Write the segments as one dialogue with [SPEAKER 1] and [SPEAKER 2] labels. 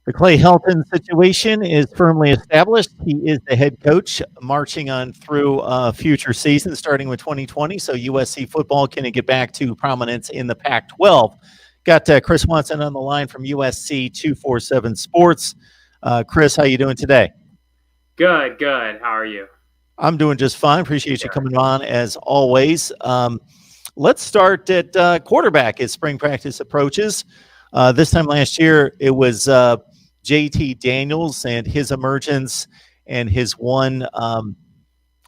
[SPEAKER 1] The Clay Helton situation is firmly established. He is the head coach marching on through future seasons, starting with 2020. So USC football can get back to prominence in the Pac-12. Got Chris Watson on the line from USC 247 Sports. Chris, how you doing today?
[SPEAKER 2] Good. How are you?
[SPEAKER 1] I'm doing just fine. Appreciate you coming on as always. Let's start at quarterback as spring practice approaches. This time last year, it was JT Daniels and his emergence and his one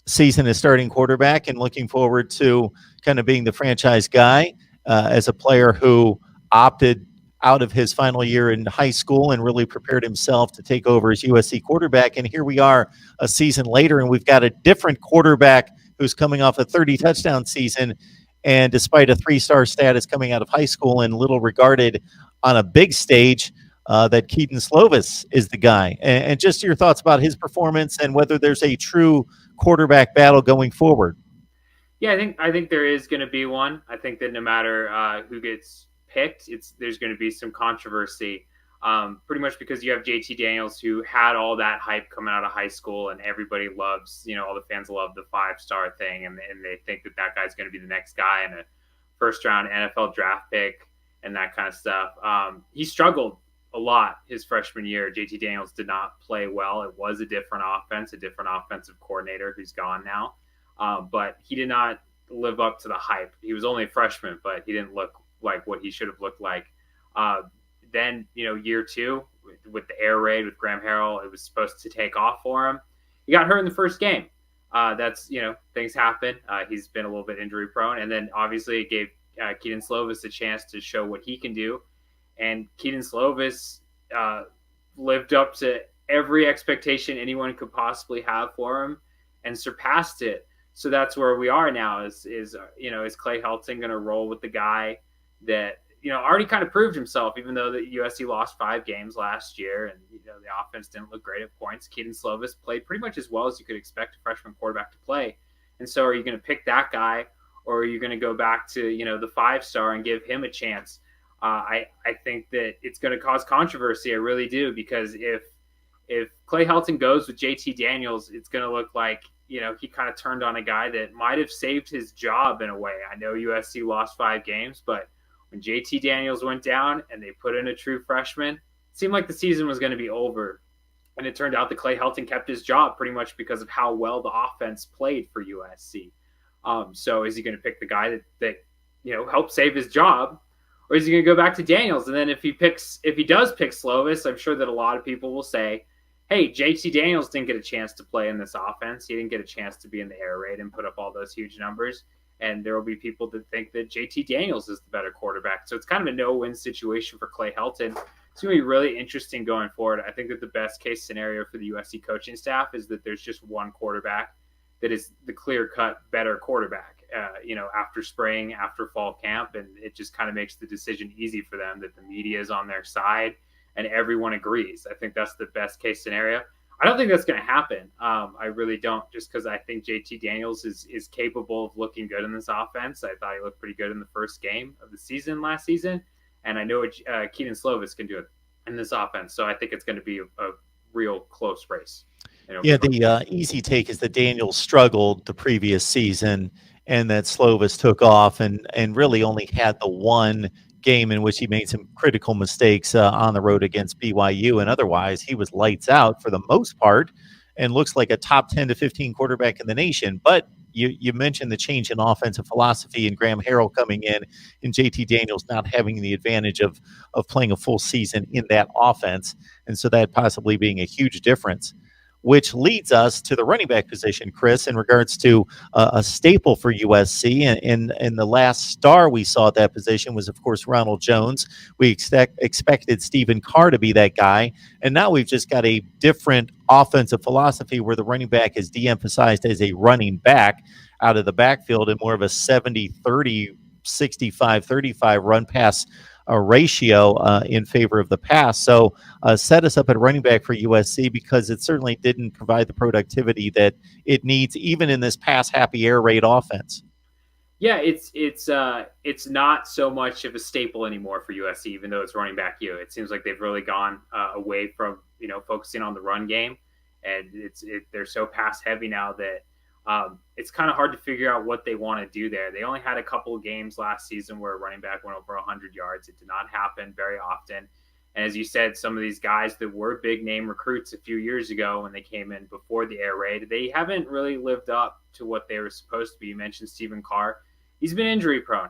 [SPEAKER 1] season as starting quarterback, and looking forward to kind of being the franchise guy as a player who opted out of his final year in high school and really prepared himself to take over as USC quarterback. And here we are a season later, and we've got a different quarterback who's coming off a 30 touchdown season. And despite a 3-star status coming out of high school and little regarded on a big stage, that Keeton Slovis is the guy. And just your thoughts about his performance and whether there's a true quarterback battle going forward.
[SPEAKER 2] Yeah, I think there is going to be one. I think that no matter who gets picked, there's going to be some controversy. Pretty much because you have JT Daniels, who had all that hype coming out of high school, and everybody loves, all the fans love the 5-star thing, and they think that guy's going to be the next guy and a first-round NFL draft pick and that kind of stuff. He struggled a lot his freshman year. JT Daniels did not play well. It was a different offense, a different offensive coordinator who's gone now. But he did not live up to the hype. He was only a freshman, but he didn't look like what he should have looked like. Then, year two with the air raid with Graham Harrell, it was supposed to take off for him. He got hurt in the first game. That's, things happen. He's been a little bit injury prone. And then obviously it gave Keeton Slovis a chance to show what he can do. And Keeton Slovis lived up to every expectation anyone could possibly have for him and surpassed it. So that's where we are now is Clay Helton going to roll with the guy that, already kind of proved himself, even though the USC lost 5 games last year and, the offense didn't look great at points. Keeton Slovis played pretty much as well as you could expect a freshman quarterback to play. And so are you going to pick that guy, or are you going to go back to, the 5-star and give him a chance? I think that it's going to cause controversy. I really do, because if Clay Helton goes with JT Daniels, it's going to look like, he kind of turned on a guy that might have saved his job in a way. I know USC lost 5 games, but when JT Daniels went down and they put in a true freshman, it seemed like the season was going to be over. And it turned out that Clay Helton kept his job pretty much because of how well the offense played for USC. So is he going to pick the guy that helped save his job? Or is he going to go back to Daniels? And then if he does pick Slovis, I'm sure that a lot of people will say, hey, JT Daniels didn't get a chance to play in this offense. He didn't get a chance to be in the air raid and put up all those huge numbers. And there will be people that think that JT Daniels is the better quarterback. So it's kind of a no-win situation for Clay Helton. It's going to be really interesting going forward. I think that the best case scenario for the USC coaching staff is that there's just one quarterback that is the clear-cut better quarterback, after spring, after fall camp. And it just kind of makes the decision easy for them that the media is on their side and everyone agrees. I think that's the best case scenario. I don't think that's going to happen. I really don't, just because I think JT Daniels is capable of looking good in this offense. I thought he looked pretty good in the first game of the season last season. And I know Keeton Slovis can do it in this offense. So I think it's going to be a real close race.
[SPEAKER 1] Yeah, the easy take is that Daniels struggled the previous season and that Slovis took off and really only had the one game in which he made some critical mistakes on the road against BYU, and otherwise he was lights out for the most part and looks like a top 10 to 15 quarterback in the nation. But you mentioned the change in offensive philosophy and Graham Harrell coming in and JT Daniels not having the advantage of playing a full season in that offense, and so that possibly being a huge difference. Which leads us to the running back position, Chris, in regards to a staple for USC. And the last star we saw at that position was, of course, Ronald Jones. We expected Stephen Carr to be that guy. And now we've just got a different offensive philosophy where the running back is de-emphasized as a running back out of the backfield and more of a 70-30, 65-35 run pass ratio in favor of the pass. So set us up at running back for USC, because it certainly didn't provide the productivity that it needs, even in this pass-happy air raid offense.
[SPEAKER 2] Yeah, it's not so much of a staple anymore for USC, even though it's running back you. It seems like they've really gone away from focusing on the run game, and they're so pass heavy now that it's kind of hard to figure out what they want to do there. They only had a couple of games last season where a running back went over 100 yards. It did not happen very often. And as you said, some of these guys that were big name recruits a few years ago when they came in before the air raid, they haven't really lived up to what they were supposed to be. You mentioned Stephen Carr. He's been injury prone.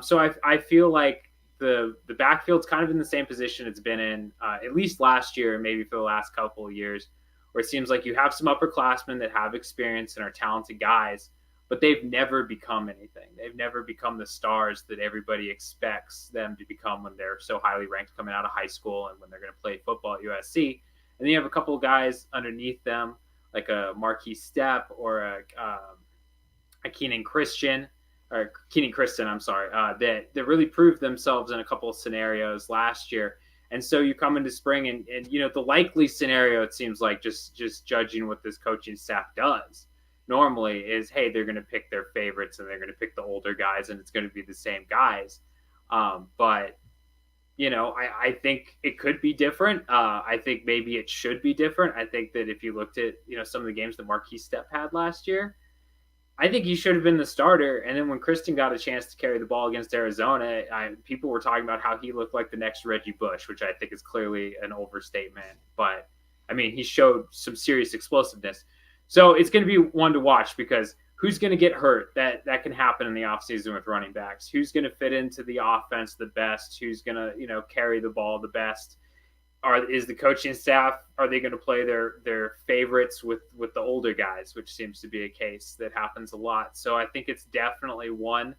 [SPEAKER 2] So I feel like the backfield's kind of in the same position it's been in at least last year, and maybe for the last couple of years, where it seems like you have some upperclassmen that have experience and are talented guys, but they've never become anything. They've never become the stars that everybody expects them to become when they're so highly ranked coming out of high school and when they're going to play football at USC. And then you have a couple of guys underneath them, like a Marquis Stepp or a Keenan Christian, or Keenan Kristen, I'm sorry, that really proved themselves in a couple of scenarios last year. And so you come into spring and the likely scenario, it seems like, just judging what this coaching staff does normally is, hey, they're going to pick their favorites and they're going to pick the older guys and it's going to be the same guys. But I think it could be different. I think maybe it should be different. I think that if you looked at, some of the games that Marquis Stepp had last year, I think he should have been the starter. And then when Kristen got a chance to carry the ball against Arizona, people were talking about how he looked like the next Reggie Bush, which I think is clearly an overstatement. But, I mean, he showed some serious explosiveness. So it's going to be one to watch because who's going to get hurt? That can happen in the offseason with running backs. Who's going to fit into the offense the best? Who's going to, carry the ball the best? Is the coaching staff, are they going to play their favorites with the older guys, which seems to be a case that happens a lot. So I think it's definitely one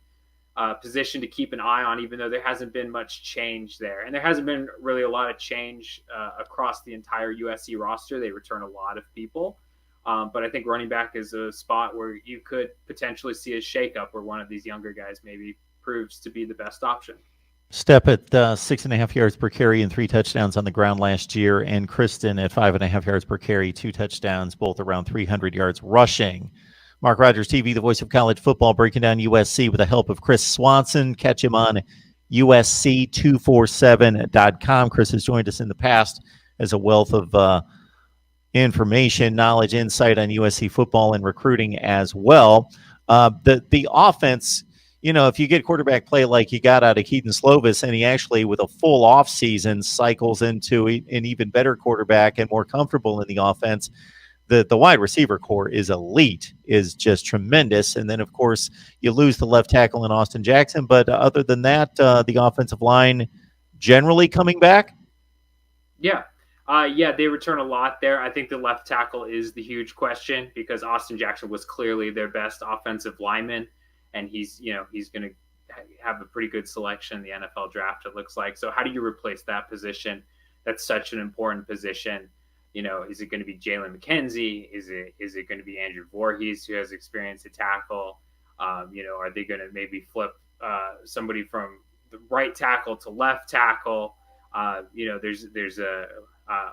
[SPEAKER 2] position to keep an eye on, even though there hasn't been much change there. And there hasn't been really a lot of change across the entire USC roster. They return a lot of people. But I think running back is a spot where you could potentially see a shakeup where one of these younger guys maybe proves to be the best option.
[SPEAKER 1] Step at 6.5 yards per carry and 3 touchdowns on the ground last year, and Kristen at 5.5 yards per carry, 2 touchdowns, both around 300 yards rushing. Mark Rogers TV, the voice of college football, breaking down USC with the help of Chris Swanson. Catch him on USC247.com. Chris has joined us in the past as a wealth of information, knowledge, insight on USC football and recruiting as well. The offense, if you get quarterback play like you got out of Keeton Slovis, and he actually, with a full off season, cycles into an even better quarterback and more comfortable in the offense, the wide receiver core is elite, is just tremendous. And then, of course, you lose the left tackle in Austin Jackson. But other than that, the offensive line generally coming back.
[SPEAKER 2] Yeah. They return a lot there. I think the left tackle is the huge question because Austin Jackson was clearly their best offensive lineman. And he's going to have a pretty good selection in the NFL draft, it looks like. So how do you replace that position? That's such an important position. Is it going to be Jalen McKenzie? Is it going to be Andrew Voorhees, who has experience at tackle? Are they going to maybe flip somebody from the right tackle to left tackle? There's a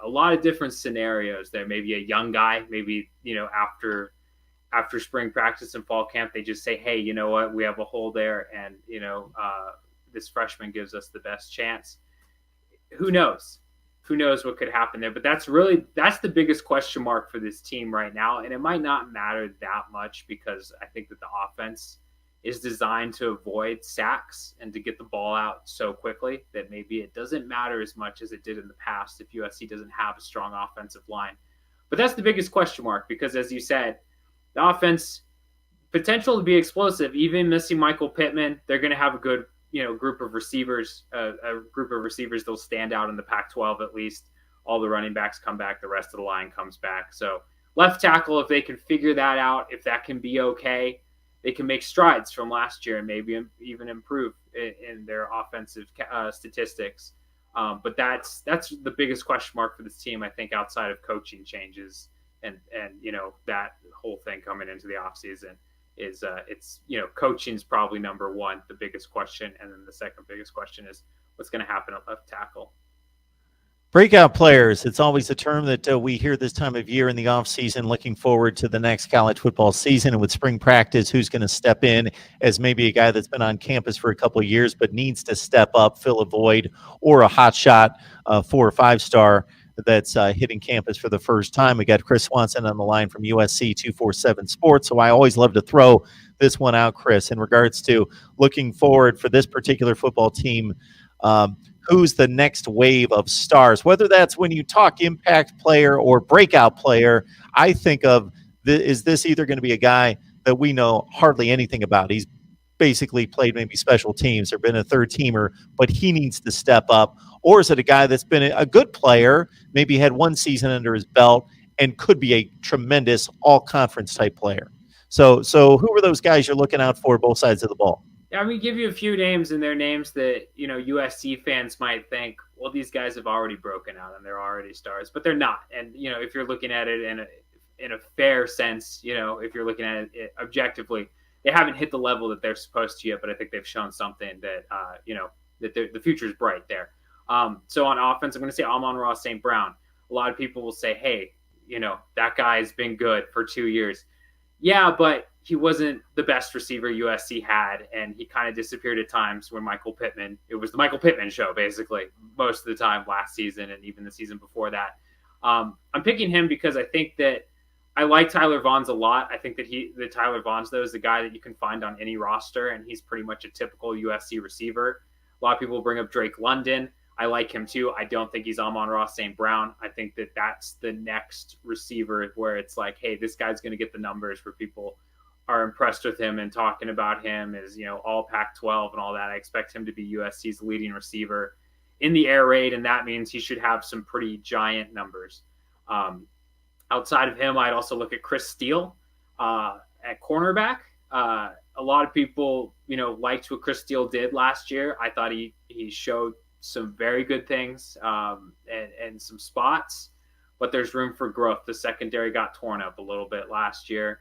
[SPEAKER 2] lot of different scenarios there. Maybe a young guy, maybe, after spring practice and fall camp, they just say, hey, you know what? We have a hole there. And, this freshman gives us the best chance. Who knows? Who knows what could happen there? But that's the biggest question mark for this team right now. And it might not matter that much because I think that the offense is designed to avoid sacks and to get the ball out so quickly that maybe it doesn't matter as much as it did in the past if USC doesn't have a strong offensive line. But that's the biggest question mark because, as you said, the offense, potential to be explosive, even missing Michael Pittman, they're going to have a good, group of receivers, that'll stand out in the Pac-12 at least. All the running backs come back. The rest of the line comes back. So left tackle, if they can figure that out, if that can be okay, they can make strides from last year and maybe even improve in their offensive statistics. But that's the biggest question mark for this team, I think, outside of coaching changes. And that whole thing coming into the offseason is coaching's probably number one, the biggest question, and then the second biggest question is what's going to happen at left tackle.
[SPEAKER 1] Breakout players, it's always a term that we hear this time of year in the offseason, looking forward to the next college football season. And with spring practice, who's going to step in as maybe a guy that's been on campus for a couple of years but needs to step up, fill a void, or a hot shot 4 or 5 star that's hitting campus for the first time. We got Chris Swanson on the line from USC 247 Sports. So I always love to throw this one out, Chris, in regards to looking forward for this particular football team. Who's the next wave of stars, whether that's when you talk impact player or breakout player. I think of is this either going to be a guy that we know hardly anything about? He's basically played maybe special teams or been a third teamer, but he needs to step up. Or is it a guy that's been a good player, maybe had one season under his belt and could be a tremendous all conference type player? So who are those guys you're looking out for both sides of the ball?
[SPEAKER 2] Yeah, I'm gonna give you a few names, and they're names that USC fans might think, well, these guys have already broken out and they're already stars, but they're not. And if you're looking at it in a fair sense, if you're looking at it objectively, they haven't hit the level that they're supposed to yet. But I think they've shown something that that the future is bright there. So on offense, I'm going to say Amon-Ra St. Brown. A lot of people will say, hey, that guy's been good for 2 years. Yeah, but he wasn't the best receiver USC had, and he kind of disappeared at times when it was the Michael Pittman show, basically, most of the time last season and even the season before that. I'm picking him because I think that I like Tyler Vaughn's a lot. I think that Tyler Vaughn's, though, is the guy that you can find on any roster, and he's pretty much a typical USC receiver. A lot of people bring up Drake London. I like him too. I don't think he's Amon-Ra St. Brown. I think that that's the next receiver where it's like, hey, this guy's going to get the numbers where people are impressed with him and talking about him as, all Pac-12 and all that. I expect him to be USC's leading receiver in the air raid, and that means he should have some pretty giant numbers. Outside of him, I'd also look at Chris Steele at cornerback. A lot of people, liked what Chris Steele did last year. I thought he showed some very good things and some spots, but there's room for growth. The secondary got torn up a little bit last year,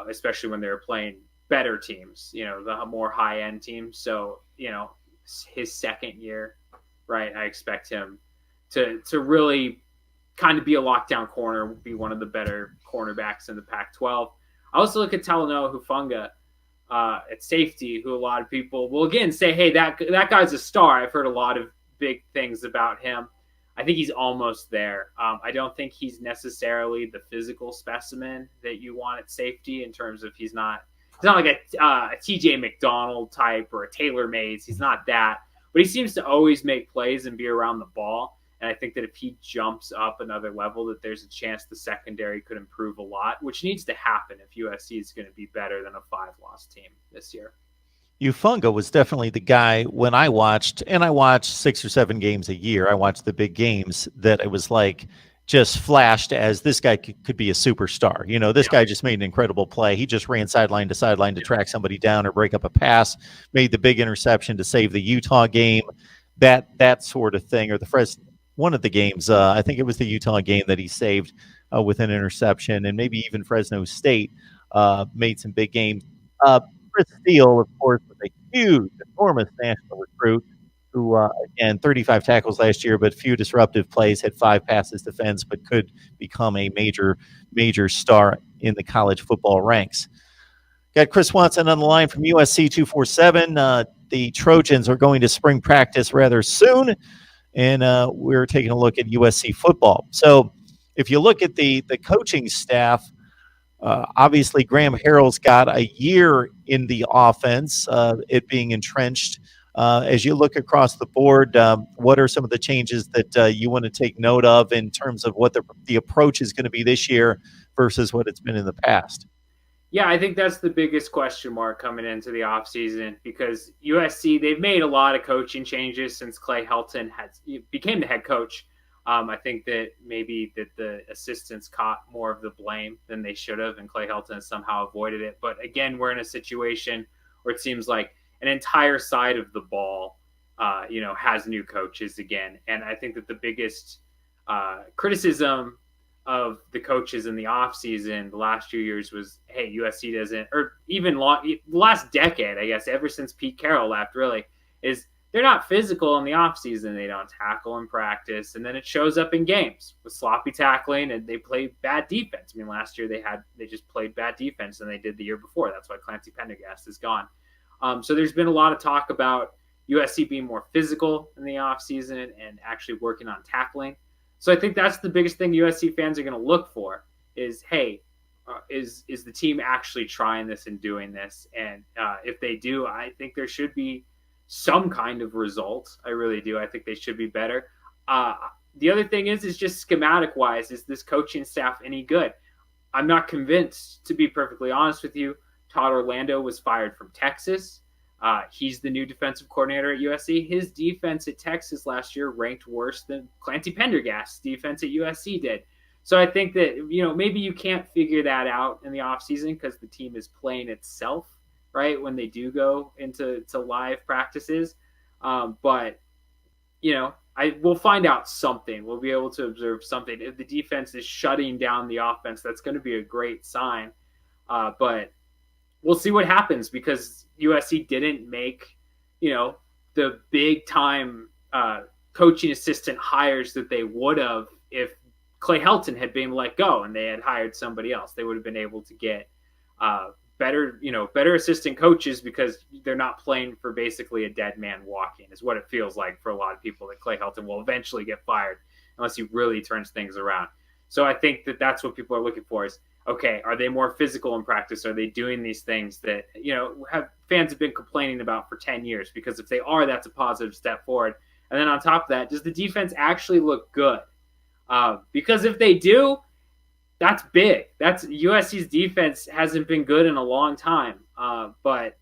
[SPEAKER 2] especially when they were playing better teams, the more high-end teams. So, his second year, right, I expect him to really kind of be a lockdown corner, be one of the better cornerbacks in the Pac-12. I also look at Talanoa Hufanga at safety, who a lot of people will again say, hey, that guy's a star. I've heard a lot of big things about him. I think he's almost there. I don't think he's necessarily the physical specimen that you want at safety in terms of he's not like a TJ McDonald type or a Taylor Mays. He's not that, but he seems to always make plays and be around the ball. And I think that if he jumps up another level, that there's a chance the secondary could improve a lot, which needs to happen if USC is going to be better than a 5-loss team this year.
[SPEAKER 1] Hufanga was definitely the guy when I watched 6 or 7 games a year. I watched the big games that it was like just flashed as this guy could be a superstar. This guy just made an incredible play. He just ran sideline to sideline to track somebody down or break up a pass, made the big interception to save the Utah game, that sort of thing, or one of the games, I think it was the Utah game that he saved with an interception, and maybe even Fresno State made some big games. Chris Steele, of course, was a huge, enormous national recruit who, again, 35 tackles last year, but few disruptive plays, had 5 passes defense, but could become a major star in the college football ranks. Got Chris Swanson on the line from USC 247. The Trojans are going to spring practice rather soon, and we're taking a look at USC football. So if you look at the coaching staff, obviously Graham Harrell's got a year in the offense, it being entrenched. As you look across the board, what are some of the changes that you want to take note of in terms of what the approach is going to be this year versus what it's been in the past?
[SPEAKER 2] Yeah, I think that's the biggest question mark coming into the offseason, because USC, they've made a lot of coaching changes since Clay Helton became the head coach. I think that maybe that the assistants caught more of the blame than they should have, and Clay Helton has somehow avoided it. But again, we're in a situation where it seems like an entire side of the ball, has new coaches again. And I think that the biggest criticism of the coaches in the offseason the last few years was, hey, USC doesn't, or even the last decade, I guess, ever since Pete Carroll left, really, is they're not physical in the offseason. They don't tackle in practice, and then it shows up in games with sloppy tackling, and they play bad defense. I mean, last year they just played bad defense than they did the year before. That's why Clancy Pendergast is gone. So there's been a lot of talk about USC being more physical in the offseason and actually working on tackling. So I think that's the biggest thing USC fans are going to look for is, hey, is the team actually trying this and doing this? And if they do, I think there should be some kind of result. I really do. I think they should be better. The other thing is just schematic wise, is this coaching staff any good? I'm not convinced, to be perfectly honest with you. Todd Orlando was fired from Texas. He's the new defensive coordinator at USC. His defense at Texas last year ranked worse than Clancy Pendergast's defense at USC did. So I think that, maybe you can't figure that out in the offseason because the team is playing itself, right, when they do go into live practices. But we'll find out something. We'll be able to observe something. If the defense is shutting down the offense, that's going to be a great sign. But we'll see what happens because USC didn't make, the big time coaching assistant hires that they would have if Clay Helton had been let go and they had hired somebody else. They would have been able to get better assistant coaches because they're not playing for basically a dead man walking is what it feels like for a lot of people, that Clay Helton will eventually get fired unless he really turns things around. So I think that that's what people are looking for is, okay, are they more physical in practice? Are they doing these things that, fans have been complaining about for 10 years? Because if they are, that's a positive step forward. And then on top of that, does the defense actually look good? Because if they do, that's big. That's USC's defense hasn't been good in a long time. But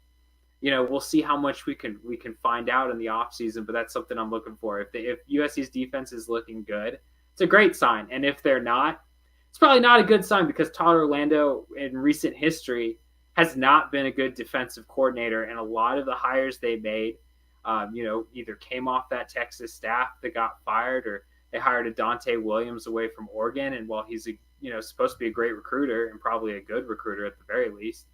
[SPEAKER 2] we'll see how much we can find out in the offseason. But that's something I'm looking for. If USC's defense is looking good, it's a great sign. And if they're not, it's probably not a good sign because Todd Orlando in recent history has not been a good defensive coordinator. And a lot of the hires they made, either came off that Texas staff that got fired, or they hired a Dante Williams away from Oregon. And while he's supposed to be a great recruiter and probably a good recruiter at the very least,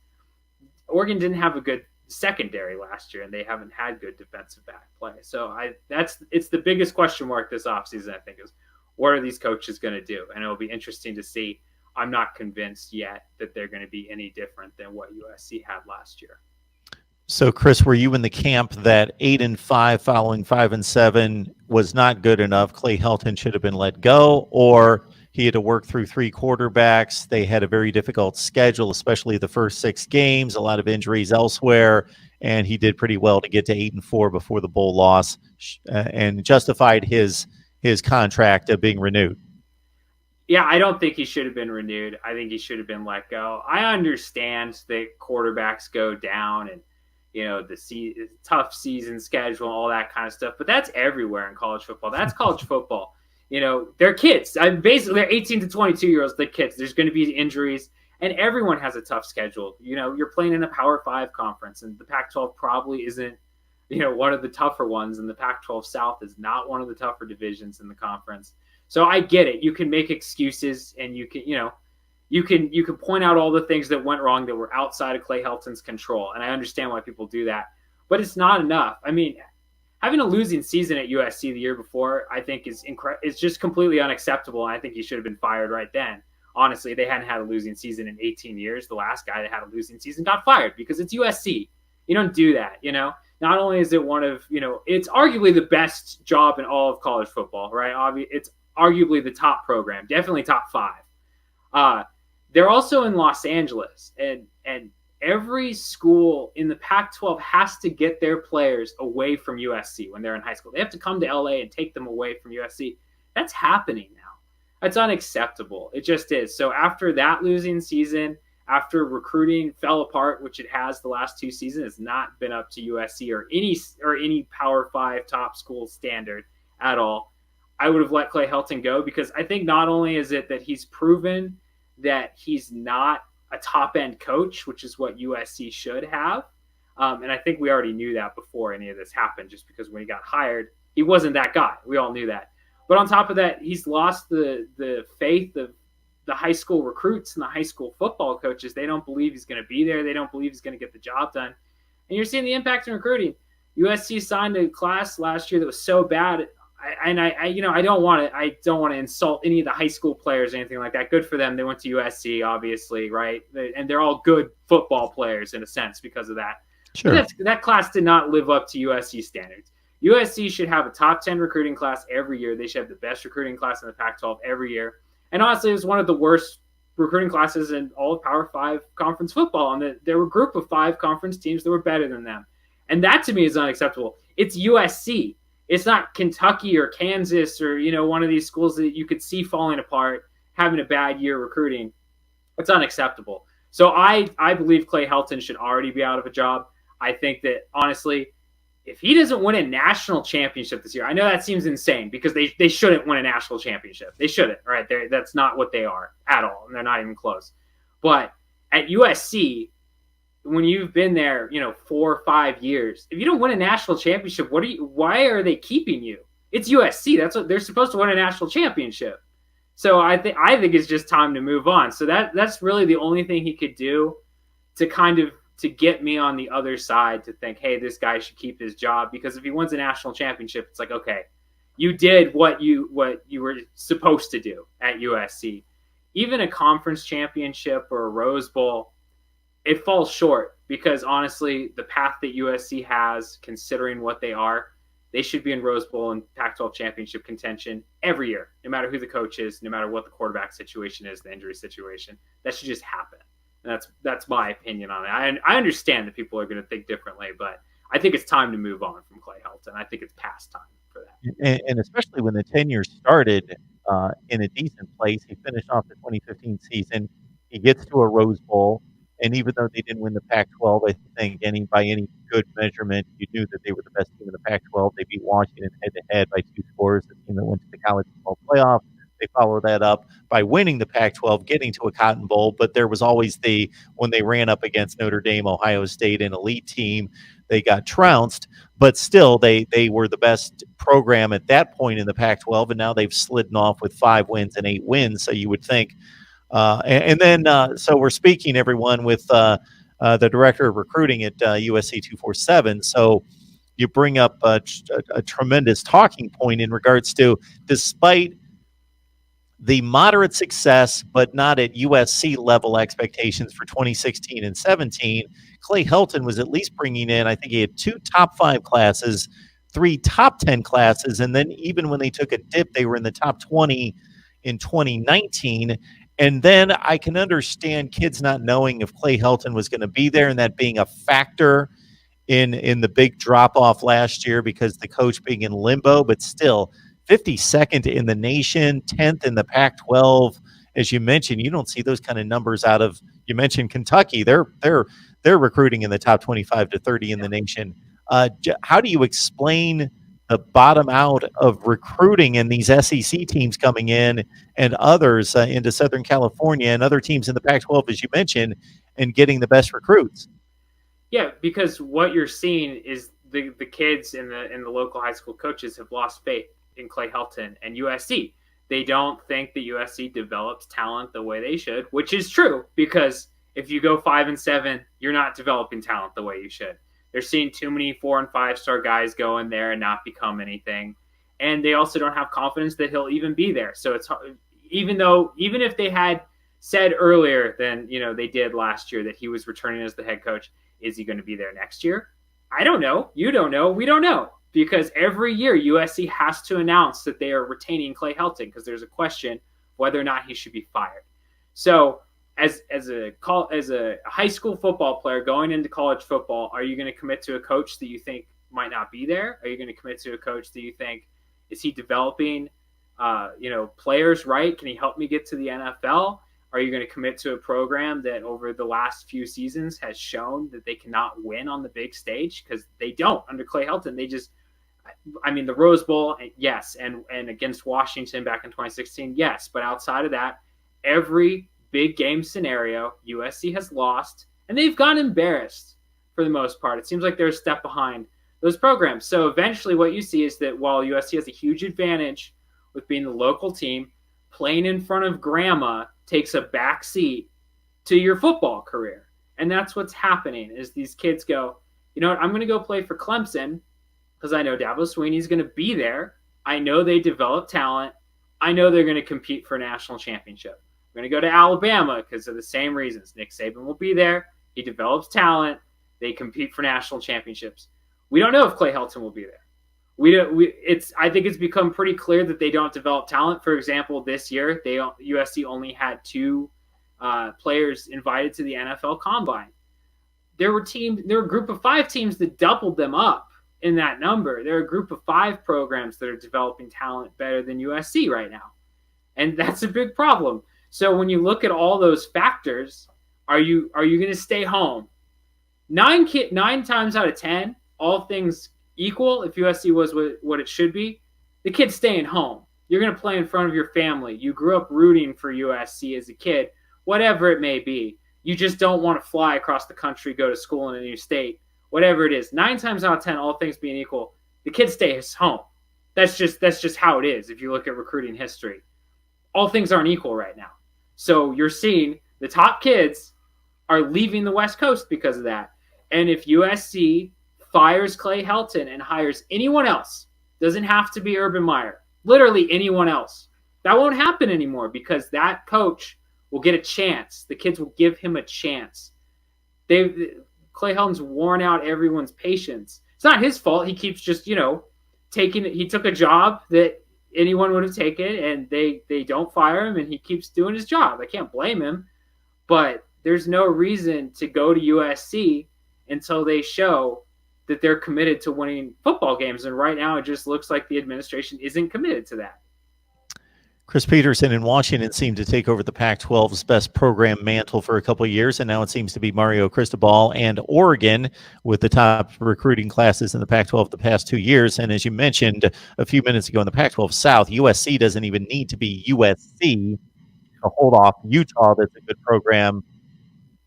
[SPEAKER 2] Oregon didn't have a good secondary last year, and they haven't had good defensive back play. So it's the biggest question mark this offseason, I think, is what are these coaches going to do? And it'll be interesting to see. I'm not convinced yet that they're going to be any different than what USC had last year.
[SPEAKER 1] So, Chris, were you in the camp that 8-5 following 5-7 was not good enough? Clay Helton should have been let go, or he had to work through three quarterbacks. They had a very difficult schedule, especially the first 6 games, a lot of injuries elsewhere, and he did pretty well to get to 8-4 before the bowl loss and justified his contract being renewed.
[SPEAKER 2] Yeah, I don't think he should have been renewed. I think he should have been let go. I understand that quarterbacks go down and the tough season schedule, all that kind of stuff. But that's everywhere in college football. That's college football. They're kids. Basically, they're 18 to 22-year-olds. They're kids. There's going to be injuries, and everyone has a tough schedule. You're playing in a Power 5 conference, and the Pac-12 probably isn't, one of the tougher ones, and the Pac-12 South is not one of the tougher divisions in the conference. So I get it. You can make excuses, and you can point out all the things that went wrong that were outside of Clay Helton's control, and I understand why people do that. But it's not enough. I mean, having a losing season at USC the year before, I think is just completely unacceptable, and I think he should have been fired right then. Honestly, they hadn't had a losing season in 18 years. The last guy that had a losing season got fired because it's USC. You don't do that, Not only is it one of, it's arguably the best job in all of college football, right? It's arguably the top program, definitely top 5. They're also in Los Angeles, and every school in the Pac-12 has to get their players away from USC when they're in high school. They have to come to LA and take them away from USC. That's happening now. That's unacceptable. It just is. So after that losing season, after recruiting fell apart, which it has the last 2 seasons, it's not been up to USC or any Power 5 top school standard at all. I would have let Clay Helton go because I think not only is it that he's proven that he's not a top-end coach, which is what USC should have. And I think we already knew that before any of this happened, just because when he got hired, he wasn't that guy. We all knew that. But on top of that, he's lost the faith of the high school recruits and the high school football coaches. They don't believe he's going to be there. They don't believe he's going to get the job done. And you're seeing the impact in recruiting. USC signed a class last year that was so bad. I don't want to insult any of the high school players or anything like that. Good for them. They went to USC, obviously, right? And they're all good football players in a sense because of that. But
[SPEAKER 1] Sure.
[SPEAKER 2] that class did not live up to USC standards. USC should have a top 10 recruiting class every year. They should have the best recruiting class in the Pac-12 every year. And honestly, it was one of the worst recruiting classes in all of Power 5 conference football. And there were a group of 5 conference teams that were better than them. And that to me is unacceptable. It's USC. It's not Kentucky or Kansas or, one of these schools that you could see falling apart, having a bad year recruiting. It's unacceptable. So I believe Clay Helton should already be out of a job. I think that, honestly, if he doesn't win a national championship this year, I know that seems insane because they shouldn't win a national championship. They shouldn't, right? That's not what they are at all, and they're not even close. But at USC, when you've been there, 4 or 5 years, if you don't win a national championship, why are they keeping you? It's USC. That's what they're supposed to win, a national championship. So I think it's just time to move on. So that's really the only thing he could do to get me on the other side to think, hey, this guy should keep his job, because if he wins a national championship, it's like, okay, you did what you were supposed to do at USC. Even a conference championship or a Rose Bowl, it falls short because honestly, the path that USC has, considering what they are, they should be in Rose Bowl and Pac-12 championship contention every year, no matter who the coach is, no matter what the quarterback situation is, the injury situation. That should just happen. And that's my opinion on it. I understand that people are going to think differently, but I think it's time to move on from Clay Helton. I think it's past time for that.
[SPEAKER 1] And especially when the tenure started in a decent place. He finished off the 2015 season. He gets to a Rose Bowl. And even though they didn't win the Pac-12, I think by any good measurement, you knew that they were the best team in the Pac-12. They beat Washington head-to-head by 2 scores, the team that went to the college football playoff. They followed that up by winning the Pac-12, getting to a Cotton Bowl. But there was always when they ran up against Notre Dame, Ohio State, an elite team, they got trounced. But still, they were the best program at that point in the Pac-12, and now they've slidden off with 5 wins and 8 wins. So you would think. So we're speaking, everyone, with the director of recruiting at USC 247. So you bring up a tremendous talking point in regards to, despite the moderate success, but not at USC level expectations for 2016 and 17, Clay Helton was at least bringing in, I think he had 2 top 5 classes, 3 top 10 classes, and then even when they took a dip, they were in the top 20 in 2019. And then I can understand kids not knowing if Clay Helton was going to be there and that being a factor in the big drop-off last year because the coach being in limbo, but still 52nd in the nation, 10th in the Pac-12. As you mentioned, you don't see those kind of numbers out of, you mentioned Kentucky. They're recruiting in the top 25 to 30 in the nation. How do you explain the bottom out of recruiting and these SEC teams coming in and others into Southern California and other teams in the Pac-12, as you mentioned, and getting the best recruits?
[SPEAKER 2] Yeah, because what you're seeing is the kids and the local high school coaches have lost faith in Clay Helton and USC. They don't think that USC develops talent the way they should, which is true, because if you go 5-7, you're not developing talent the way you should. They're seeing too many 4- and 5-star guys go in there and not become anything. And they also don't have confidence that he'll even be there. So it's hard, even if they had said earlier than they did last year that he was returning as the head coach, is he going to be there next year? I don't know. You don't know. We don't know. Because every year USC has to announce that they are retaining Clay Helton because there's a question whether or not he should be fired. So as a high school football player going into college football, are you going to commit to a coach that you think might not be there? Are you going to commit to a coach that you think, is he developing players right? Can he help me get to the NFL? Are you going to commit to a program that over the last few seasons has shown that they cannot win on the big stage? Because they don't under Clay Helton. The Rose Bowl, yes, and against Washington back in 2016, yes. But outside of that, every big game scenario, USC has lost, and they've gone embarrassed for the most part. It seems like they're a step behind those programs. So eventually what you see is that while USC has a huge advantage with being the local team, playing in front of grandma takes a back seat to your football career. And that's what's happening is these kids go, you know what, I'm going to go play for Clemson because I know Dabo Swinney's going to be there. I know they develop talent. I know they're going to compete for a national championship. I'm going to go to Alabama because of the same reasons. Nick Saban will be there. He develops talent. They compete for national championships. We don't know if Clay Helton will be there. I think it's become pretty clear that they don't develop talent. For example, this year, USC only had 2 players invited to the NFL Combine. There were a group of 5 teams that doubled them up in that number. There are a group of 5 programs that are developing talent better than USC right now. And that's a big problem. So when you look at all those factors, are you going to stay home? 9 times out of 10, all things equal, if USC was what it should be, the kid's staying home. You're going to play in front of your family. You grew up rooting for USC as a kid, whatever it may be. You just don't want to fly across the country, go to school in a new state, whatever it is. 9 times out of 10, all things being equal, the kid stays home. That's just how it is if you look at recruiting history. All things aren't equal right now. So you're seeing the top kids are leaving the West Coast because of that. And if USC fires Clay Helton and hires anyone else, doesn't have to be Urban Meyer, literally anyone else, that won't happen anymore because that coach will get a chance. The kids will give him a chance. Clay Helton's worn out everyone's patience. It's not his fault. He keeps just, he took a job that anyone would have taken and they don't fire him and he keeps doing his job. I can't blame him, but there's no reason to go to USC until they show that they're committed to winning football games. And right now it just looks like the administration isn't committed to that.
[SPEAKER 1] Chris Peterson in Washington seemed to take over the Pac-12's best program mantle for a couple of years, and now it seems to be Mario Cristobal and Oregon with the top recruiting classes in the Pac-12 the past 2 years. And as you mentioned a few minutes ago in the Pac-12 South, USC doesn't even need to be USC to hold off Utah. That's a good program,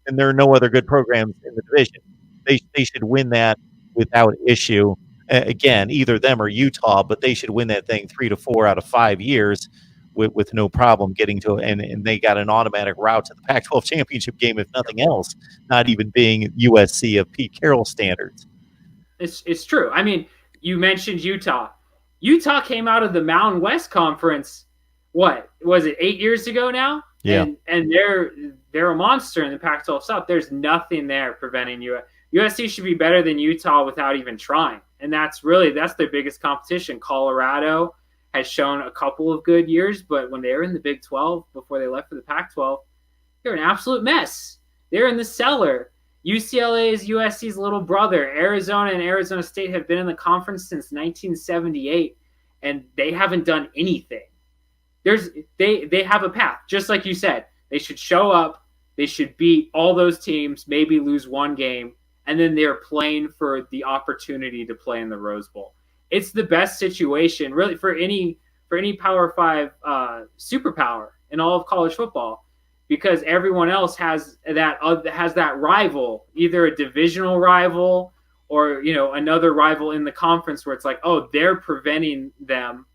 [SPEAKER 1] and there are no other good programs in the division. They should win that without issue. Again, either them or Utah, but they should win that thing 3 to 4 out of 5 years. With no problem getting to it. And they got an automatic route to the Pac-12 championship game, if nothing else, not even being USC of Pete Carroll standards.
[SPEAKER 2] It's true. I mean, you mentioned Utah. Utah came out of the Mountain West Conference, what, was it 8 years ago now?
[SPEAKER 1] Yeah.
[SPEAKER 2] And they're a monster in the Pac-12 South. There's nothing there preventing USC should be better than Utah without even trying. And that's their biggest competition. Colorado has shown a couple of good years, but when they were in the Big 12 before they left for the Pac-12, they're an absolute mess. They're in the cellar. UCLA is USC's little brother. Arizona and Arizona State have been in the conference since 1978, and they haven't done anything. They have a path, just like you said. They should show up. They should beat all those teams, maybe lose one game, and then they're playing for the opportunity to play in the Rose Bowl. It's the best situation, really, for any Power 5 superpower in all of college football, because everyone else has that rival, either a divisional rival or another rival in the conference where it's like, oh, they're preventing them,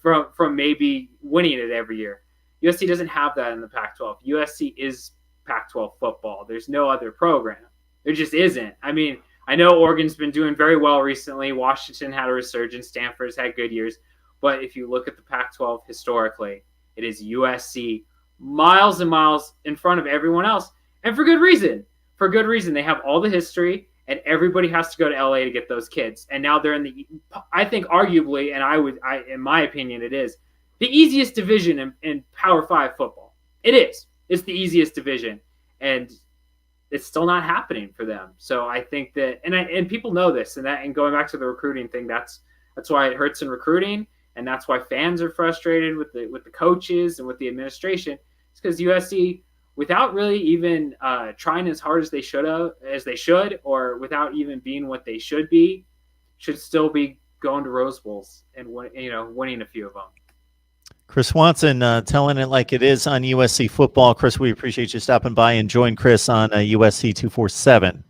[SPEAKER 2] from maybe winning it every year. USC doesn't have that in the Pac-12. USC is Pac-12 football. There's no other program. There just isn't. I mean, I know Oregon's been doing very well recently. Washington had a resurgence. Stanford's had good years. But if you look at the Pac-12 historically, it is USC miles and miles in front of everyone else. And for good reason. For good reason. They have all the history, and everybody has to go to LA to get those kids. And now they're in I think arguably, and in my opinion, it is the easiest division in Power 5 football. It is. It's the easiest division. And it's still not happening for them. So I think that, and people know this, and going back to the recruiting thing, that's why it hurts in recruiting, and that's why fans are frustrated with the coaches and with the administration. It's because USC, without really even trying as hard as they should, or without even being what they should be, should still be going to Rose Bowls and winning a few of them.
[SPEAKER 1] Chris Watson telling it like it is on USC football. Chris, we appreciate you stopping by, and join Chris on USC 247.